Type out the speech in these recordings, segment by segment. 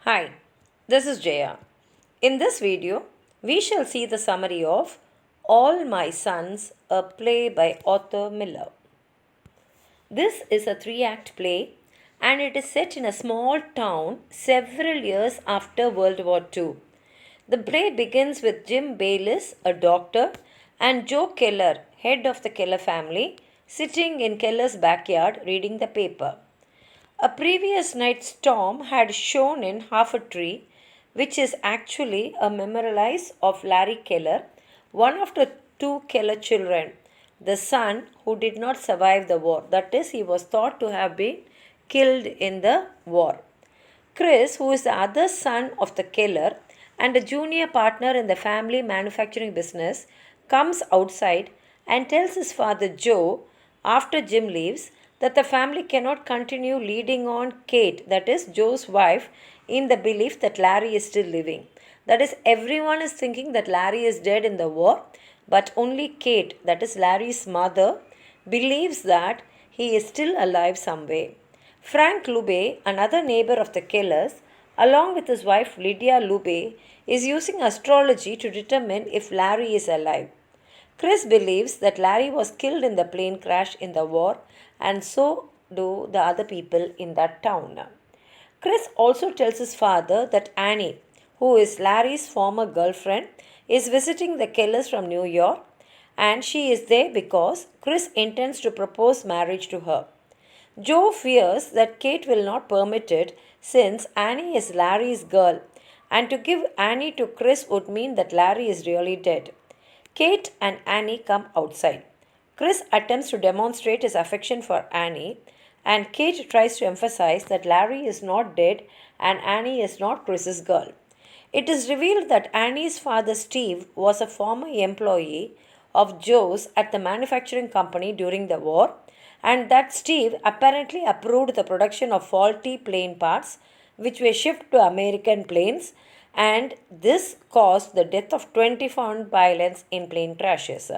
Hi, this is Jaya. In this video, we shall see the summary of All My Sons, a play by Arthur Miller. This is a three-act play and it is set in a small town several years after World War II. The play begins with Jim Bayliss, a doctor, and Joe Keller, head of the Keller family, sitting in Keller's backyard reading the paper. A previous night's storm had shone in half a tree, which is actually a memorial of Larry Keller, one of the two Keller children, the son who did not survive the war. That is, he was thought to have been killed in the war. Chris, who is the other son of the Keller and a junior partner in the family manufacturing business, comes outside and tells his father Joe, after Jim leaves, that the family cannot continue leading on Kate, that is Joe's wife, in the belief that Larry is still living. That is, everyone is thinking that Larry is dead in the war, but only Kate, that is Larry's mother, believes that he is still alive some way. Frank Lube, another neighbor of the Kellers, along with his wife Lydia Lube, is using astrology to determine if Larry is alive. Chris believes that Larry was killed in the plane crash in the war, and so do the other people in that town. Chris also tells his father that Annie, who is Larry's former girlfriend, is visiting the Kellers from New York, and she is there because Chris intends to propose marriage to her. Joe fears that Kate will not permit it since Annie is Larry's girl, and to give Annie to Chris would mean that Larry is really dead. Kate and Annie come outside. Chris attempts to demonstrate his affection for Annie, and Kate tries to emphasize that Larry is not dead and Annie is not Chris's girl. It is revealed that Annie's father Steve was a former employee of Joe's at the manufacturing company during the war, and that Steve apparently approved the production of faulty plane parts which were shipped to American planes, and this caused the death of 20 found pilots in plane crashes.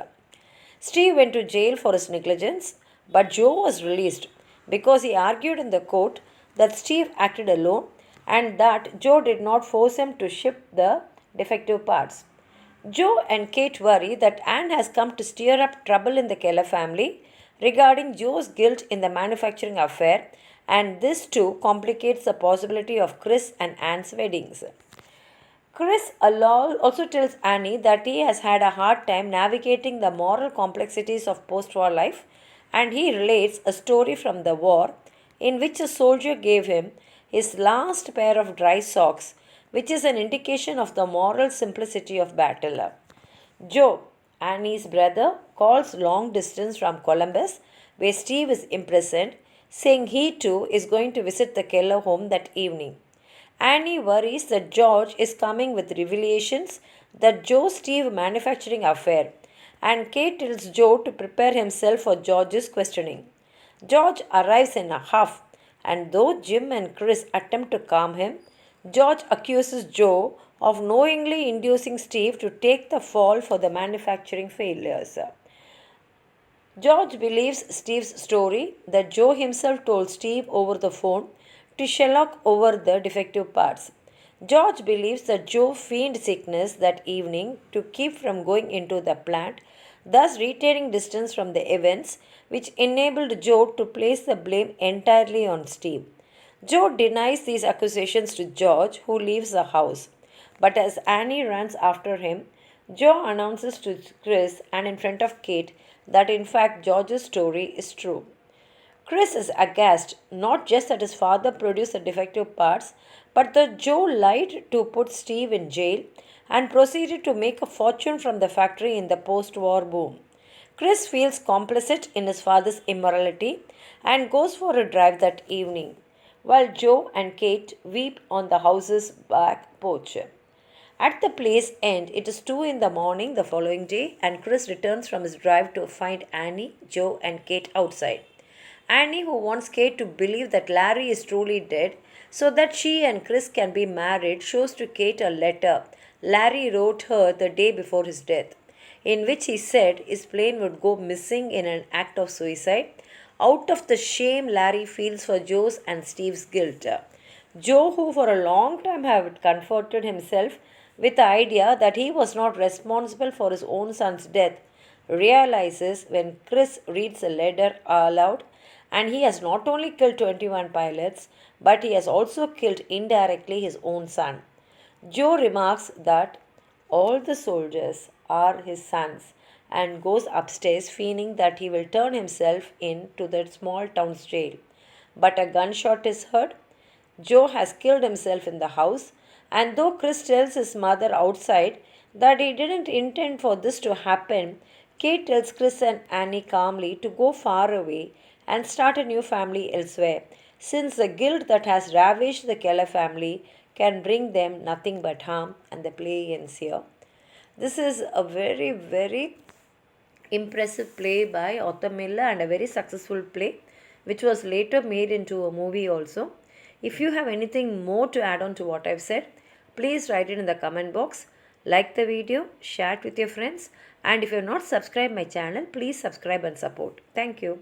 Steve went to jail for his negligence, but Joe was released because he argued in the court that Steve acted alone and that Joe did not force him to ship the defective parts. Joe and Kate worry that Anne has come to stir up trouble in the Keller family regarding Joe's guilt in the manufacturing affair, and this too complicates the possibility of Chris and Anne's weddings. Chris also tells Annie that he has had a hard time navigating the moral complexities of post war life, and he relates a story from the war in which a soldier gave him his last pair of dry socks, which is an indication of the moral simplicity of battle. Joe, Annie's brother, calls long distance from Columbus, where Steve is imprisoned, saying he too is going to visit the Keller home that evening. Annie worries that George is coming with revelations that Joe Steve manufacturing affair, and Kate tells Joe to prepare himself for George's questioning. George arrives in a huff, and though Jim and Chris attempt to calm him, George accuses Joe of knowingly inducing Steve to take the fall for the manufacturing failures. George believes Steve's story that Joe himself told Steve over the phone to shellac over the defective parts. George believes that Joe feigned sickness that evening to keep from going into the plant, thus retaining distance from the events, which enabled Joe to place the blame entirely on Steve. Joe denies these accusations to George, who leaves the house. But as Annie runs after him, Joe announces to Chris and in front of Kate that in fact George's story is true. Chris is aghast not just that his father produced the defective parts, but that Joe lied to put Steve in jail and proceeded to make a fortune from the factory in the post war boom. Chris feels complicit in his father's immorality and goes for a drive that evening, while Joe and Kate weep on the house's back porch. At the play's end, it is 2 in the morning the following day, and Chris returns from his drive to find Annie, Joe, and Kate outside. Annie, who wants Kate to believe that Larry is truly dead so that she and Chris can be married, shows to Kate a letter Larry wrote her the day before his death, in which he said his plane would go missing in an act of suicide out of the shame Larry feels for Joe's and Steve's guilt. Joe, who for a long time had comforted himself with the idea that he was not responsible for his own son's death, realizes when Chris reads the letter aloud and he has not only killed 21 pilots but he has also killed indirectly his own son. Joe remarks that all the soldiers are his sons and goes upstairs feeling that he will turn himself in to the small town's jail. But a gunshot is heard. Joe has killed himself in the house, and though Chris tells his mother outside that he didn't intend for this to happen, Kate tells Chris and Annie calmly to go far away and start a new family elsewhere, since the guilt that has ravished the Keller family can bring them nothing but harm, and the play ends here. This is a very, very impressive play by Arthur Miller and a very successful play which was later made into a movie also. If you have anything more to add on to what I've said, please write it in the comment box. Like the video, share it with your friends, and if you have not subscribed my channel, please subscribe and support. Thank you.